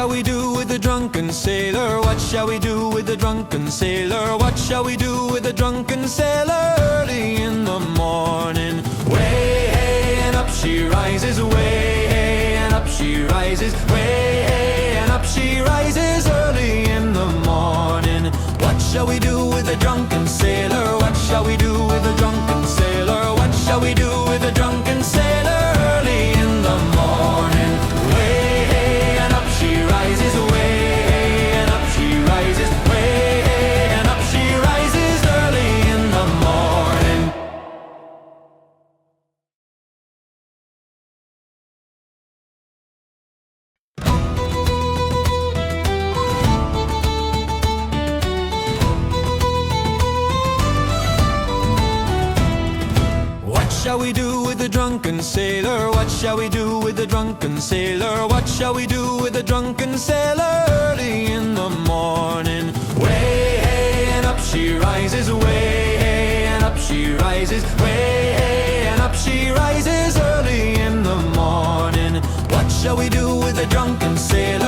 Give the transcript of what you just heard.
shall we do with the drunken sailor? What shall we do with the drunken sailor? What shall we do with the drunken sailor? Early in the morning, way hey and up she rises, way hey and up she rises, way hey and up she rises. Early in the morning, what shall we do with the drunken sailor? What shall we do with the drunken sailor? What shall we do with the drunken sailor? Early in the morning, way hey and up she rises, way hey and up she rises, way hey and up she rises. Early in the morning. What shall we do with the drunken sailor? What shall we do with the drunken sailor? What shall we do with the drunken sailor? Early in the morning, way hey and up she rises, way hey and up she rises, way hey and up she rises. Early in the morning, what shall we do with the drunken sailor?